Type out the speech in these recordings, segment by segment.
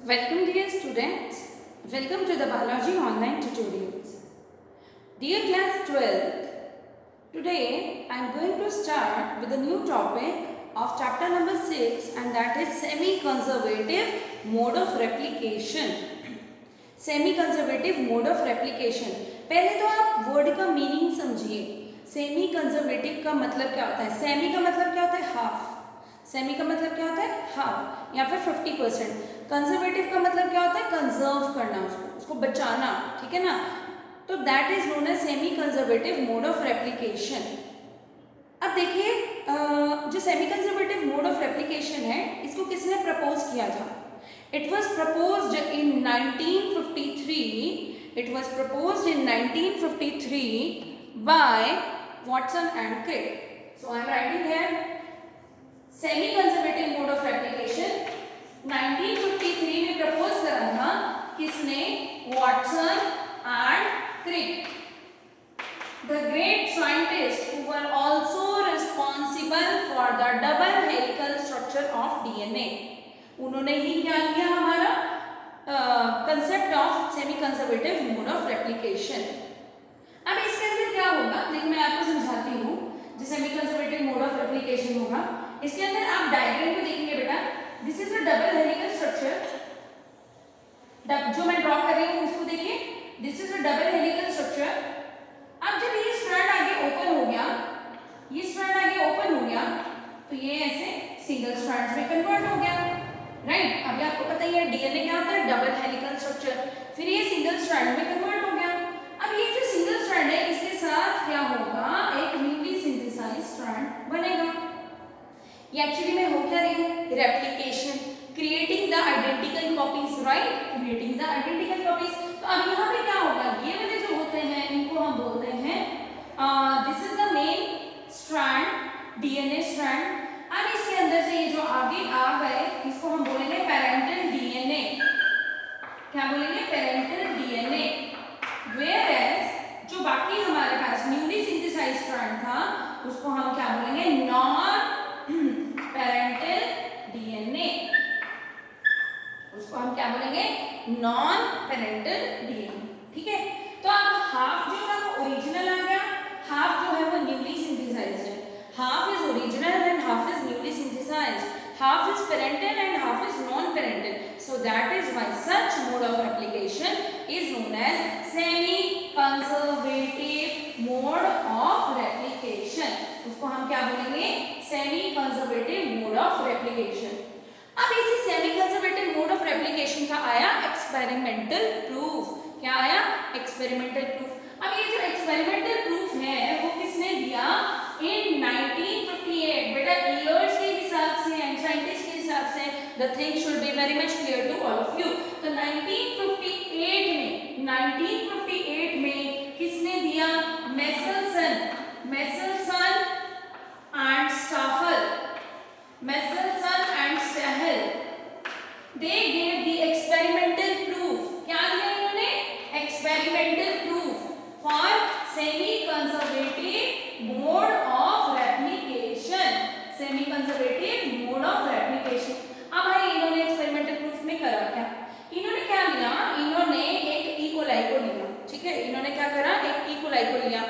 Welcome dear students, welcome to the biology online tutorials. Dear class 12th, today I am going to start with a new topic of chapter number 6 and that is semi-conservative mode of replication. Semi-conservative mode of replication. पहले तो आप word का meaning समझिए. Semi conservative का मतलब क्या होता है? सेमी का मतलब क्या होता है? हाफ. सेमी का मतलब क्या होता है? हाफ या फिर 50%. कंजर्वेटिव का मतलब क्या होता है? कंजर्व करना, उसको बचाना, ठीक है ना. तो that is known as semi conservative mode of replication. अब देखिए, जो semi conservative mode of replication है इसको किसने प्रपोज किया था? It was proposed in 1953. It was proposed in 1953 by Watson and Crick. So I am writing here semi-conservative mode of replication. 1953 में propose करा था किसने? Watson and Crick. The great scientists who were also responsible for the double helical structure of DNA. उन्होंने ही क्या किया? हमारा concept of semi conservative mode of replication. अब इसके अंदर क्या होगा, देखिए मैं आपको समझाती हूँ. जो semi conservative mode of replication होगा इसके अंदर आप डायग्राम को देखेंगे बेटा. This is a double helical structure. जो मैं ड्रॉ कर रही हूँ उसको देखिए. This is a double helical structure. अब जब ये स्ट्रैंड आगे ओपन हो गया, ये स्ट्रैंड आगे ओपन हो गया तो ये ऐसे सिंगल स्ट्रैंड्स में कन्वर्ट हो गया. राइट. अभी आपको पता ही है डीएनए क्या होता है? Double helical structure. फिर ये सिंगल स्ट्रैंड में कन्वर्ट हो गया. अब ये जो सिंगल स्ट्रैंड है इसके साथ क्या होगा? एक न्यूली सिंथेसाइज्ड स्ट्रैंड बनेगा. ये एक्चुअली में हो क्या रही है? Replication, creating the identical copies. Right, creating the identical copies. तो अब यहाँ पे क्या होगा? ये वाले जो होते हैं इनको हम बोलते हैं this is the main strand, DNA strand. अब इसके अंदर से ये जो आगे आ गए इसको हम बोलेंगे पेरेंटल डीएनए. क्या बोलेंगे? Parental DNA. वेयर एज जो बाकी हमारे पास न्यूली सिंथेसाइज्ड स्ट्रैंड था उसको हम क्या बोलेंगे? Non parental DNA. उसको हम क्या बोलेंगे? Non parental DNA. ठीक है. तो अब हाफ जो था वो ओरिजिनल आ गया, हाफ जो है वो न्यूली सिंथेसाइज्ड है. Half is original and half is newly synthesized. Half is parental and half is non-parental. So that is why such mode of replication is known as semi-conservative mode of replication. उसको हम क्या बोलेंगे? Semi-conservative mode of replication. अब इसी semi-conservative mode of replication का आया experimental proof. क्या आया? Experimental proof. अब ये जो experimental proof है वो किसने दिया? In 1958. बेटा ईयर्स के हिसाब से एंड साइंटिस्ट के हिसाब से the thing should be very much clear to all of you. तो 1958 में किसने दिया? Meselson and Stahl. Meselson and Stahl they gave the experimental proof. क्या दिया इन्होंने? Experimental proof for semi conservative mode of replication. Semi conservative mode of replication. अब भाई इन्होंने एक्सपेरिमेंटल प्रूफ में करा क्या? इन्होंने क्या लिया? इन्होंने एक इकोलाई को लिया. ठीक है. इन्होंने क्या करा? एक इकोलाई को लिया.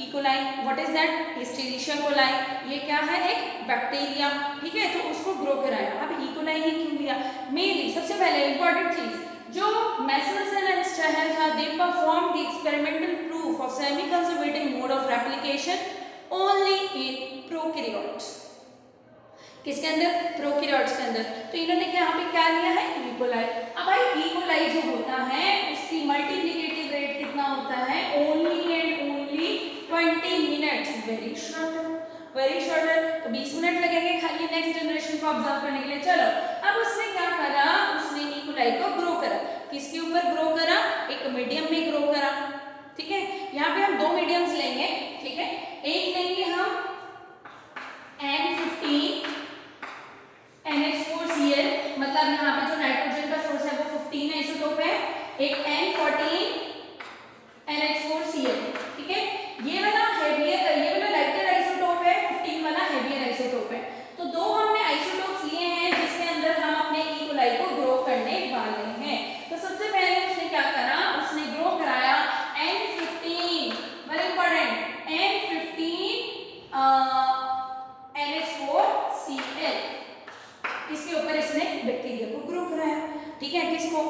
E coli what is that? Escherichia coli. ये क्या है? एक बैक्टीरिया. ठीक है. तो उसको ग्रो कराया. अब इकोलाई ही क्यों लिया? मेनली सबसे पहले इंपॉर्टेंट चीज जो मेसेल्सन एंड स्टाहल था, they perform the experimental proof of semi conservative mode of replication only in prokaryotes. किसके अंदर? प्रोकैरियोट्स के अंदर. तो इन्होंने क्या यहाँ पे क्या लिया है? इकोलाई. अब भाई इकोलाई जो होता है उसकी मल्टीप्लिकेटिव रेट कितना होता है? Only and only 20 minutes. Very short, very short. तो 20 मिनट लगेंगे खाली नेक्स्ट जनरेशन को ऑब्जर्व करने के लिए. चलो अब उसने क्या करा? उसने इकोलाई को ग्रो करा. किसके ऊपर ग्रो करा? एक मीडियम में ग्रो करा. ठीक है. यहाँ पे हम दो मीडियम्स लेंगे. ठीक है. एक लेंगे हम N15 NH4Cl, मतलब यहाँ पे जो नाइट्रोजन का सोर्स है वो 15 आइसोटोप है. एक N14 NH4Cl. ठीक है. ये वाला हेवियर, ये वाला लाइटर आइसोटोप है, 15 वाला हेवियर आइसोटोप है. तो दो हमने आइसोटोप्स लिए हैं जिसके अंदर हम अपने इकोलाई को ग्रो करने वाले हैं. इसके ऊपर इसने बैक्टीरिया को ग्रो कराया, ठीक है, किसको,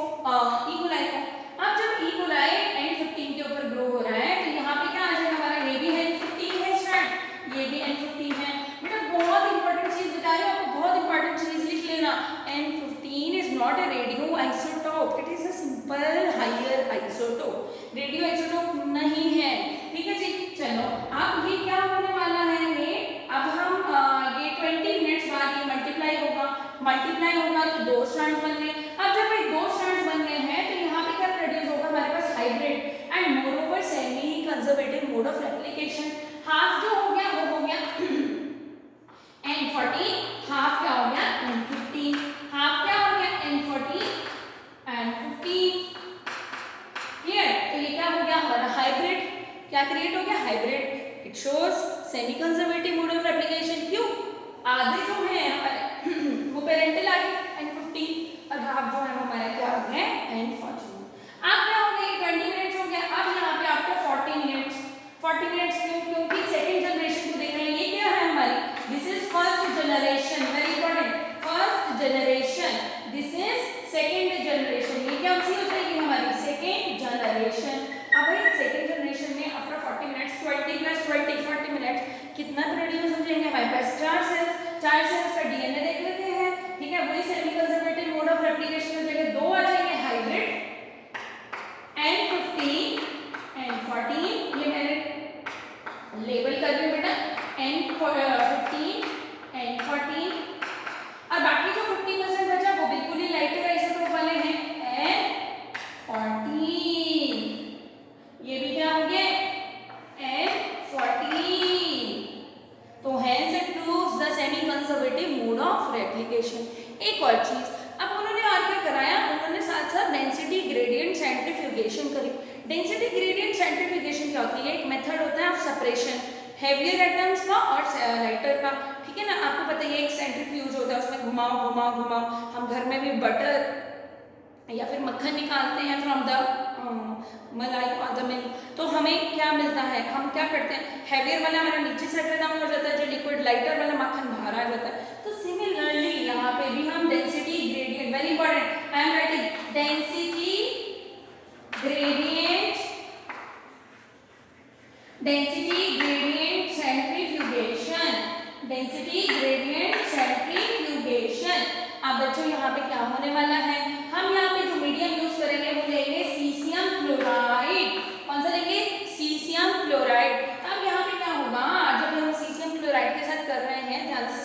ई कोलाई को। अब जब ई कोलाई N15 के ऊपर ग्रो हो रहा है तो यहाँ पे क्या आ जाएगा हमारा, ये भी N15 है स्ट्रैंड, ये भी N15 है। बेटा बहुत इंपॉर्टेंट चीज बता रही हूँ आपको, बहुत इंपॉर्टेंट चीज लिख लेना, N15 is not a radio isotope, it is a simple higher isotope, radio isotope नहीं है, ठीक है जी। चलो अब ये क्या होने वाला है, ये अब हम ये 20 मिनट्स बाद ये मल्टीप्लाई होगा तो 2 स्ट्रैंड्स बन गए। अब जब ये 2 स्ट्रैंड्स बन गए हैं तो यहाँ पे क्या प्रोड्यूस होगा हमारे पास, hybrid and moreover semi conservative mode of replication. Half जो हो गया वो हो गया N14, हाफ क्या हो गया N15, हाफ क्या हो गया N14 एंड 15, क्लियर। तो ये क्या हो गया हमारा हाइब्रिड, क्या क्रिएट हो गया, hybrid. It shows semi conservative mode of replication, क्यों, आधे जो है हमारे वो पेरेंटल आ गए N15 और हाफ जो है वो हमारा क्या हो गया N14। अब क्या हो गया, 20 मिनट्स हो गया। अब यहाँ पे आफ्टर 40 मिनट्स क्यों, क्योंकि सेकेंड जनरेशन को देख रहे हैं, ये क्या है हमारी, this is first generation, very important, first generation, this is second generation, ये क्या सी हो जाएगी हमारी सेकेंड जनरेशन। अब भाई सेकेंड जनरेशन में आफ्टर 40 मिनट्स 20 + 20 40 मिनट्स कितना प्रोड्यूस हो जाएंगे हमारे पास, 4 सेल्स का डीएनए देख लेते हैं, ठीक है, वही semi conservative mode of replication हो जाएगा, 2 आ जाएंगे हाइब्रिड N15 N14, ये मैंने लेबल कर दिया बेटा N15 N14, और बाकी जो 50% बचा वो बिल्कुल ही लाइटर आइसोटोप वाले हैं N14, ये भी क्या हो गया N14। तो hence it proves the semi conservative mode of replication। एक और चीज, अब उन्होंने और क्या कराया, उन्होंने साथ साथ डेंसिटी ग्रेडियंट सेंट्रीफ्यूगेशन करी। डेंसिटी ग्रेडियंट सेंट्रीफ्यूगेशन क्या होती है, एक मेथड होता है ऑफ सेपरेशन हेवियर एटम्स का और लाइटर का, ठीक है ना, आपको पता है एक सेंट्रीफ्यूज होता है, उसमें घुमाओ। हम घर में भी बटर या फिर मक्खन निकालते हैं फ्रॉम द मलाई और द मिल्क, तो हमें क्या मिलता है, हम क्या करते हैं, हैवियर वाला हमारा नीचे सेटल डाउन हो जाता है, जो लिक्विड, लाइटर वाला मक्खन बाहर आ जाता है। तो सिमिलरली यहाँ पे भी हम density gradient, very important, I am writing density gradient centrifugation. अब बच्चों यहाँ पे क्या होने वाला है, हम यहाँ पे जो मीडियम यूज करेंगे वो लेंगे सीशियम क्लोराइड, कौन सा लेंगे, सीशियम क्लोराइड। अब यहाँ पे क्या होगा, जब हम सीशियम क्लोराइड के साथ कर रहे हैं, ध्यान से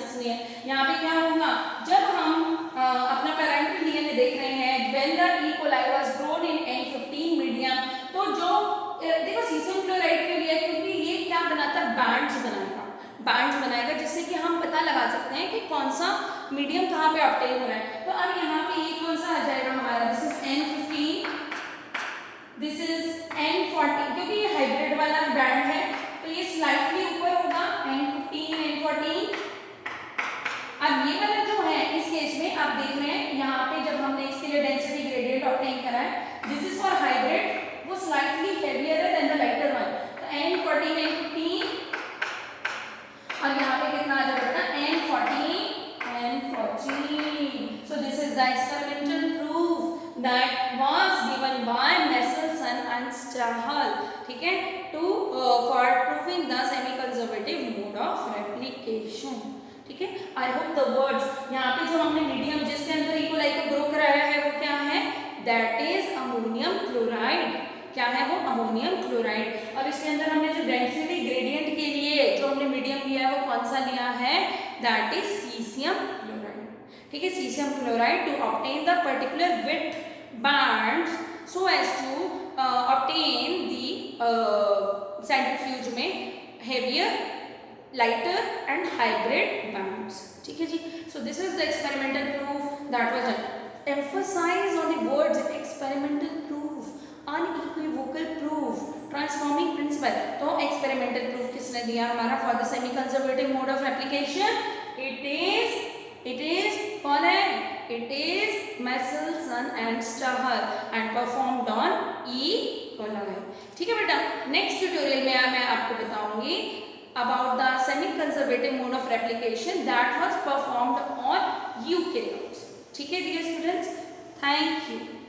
सुनिए, यहाँ पे क्या होगा, जब हम अपना पैरेंटल डीएनए देख रहे हैं, when the E. coli was grown in N15 medium, तो जो देखो सीशियम क्लोराइड के लिए, क्योंकि ये क्या बनाता है, बैंड्स बनाएगा जिससे कि हम पता लगा सकते हैं कि कौन सा मीडियम कहाँ पे ऑब्टेन हो रहा है। तो अब यहाँ पे ये कौन सा आ जाएगा हमारा, this is N15, this is N14, क्योंकि ये हाइब्रिड वाला बैंड है तो ये स्लाइटली ऊपर होगा N15 N14। अब ये वाला जो है इस केस में आप देख रहे हैं यहाँ पे जब हमने इसके लिए डेंसिटी ग्रेडियंट ऑब्टेन करा है, दिस इज फॉर हाइब्रिड, वो slightly heavier than the lighter one, तो N14 N15, और यहाँ पे कितना आ जाएगा N14 N14। So this is the experimental proof that was given by Messelson and Strahal, ठीक है, to for proving the semi-conservative mode of replication, ठीक है। आई होप द वर्ड्स, यहाँ पे जो हमने मीडियम जिसके अंदर ई कोलाई को ग्रो कराया है वो क्या है, दैट इज अमोनियम क्लोराइड, क्या है वो, अमोनियम क्लोराइड। और इसके अंदर हमने जो डेंसिटी ग्रेडियंट के लिए जो हमने मीडियम लिया है वो कौन सा लिया है, दैट इज सीशियम क्लोराइड, ठीक है, caesium chloride to obtain the particular width bands so as to obtain the centrifuge में heavier, lighter and hybrid bands, ठीक है जी। So this is the experimental proof that was done. Emphasize on the words experimental proof, unequivocal proof, transforming principle। तो experimental proof किसने दिया हमारा for the semi conservative mode of replication, it is कौन है, it is Messelson and Strahal and performed on E. coli, ठीक है बेटा। Next tutorial में मैं आपको बताऊंगी about the semi-conservative mode of replication that was performed on eukaryotes. ठीक है डियर स्टूडेंट्स, थैंक यू।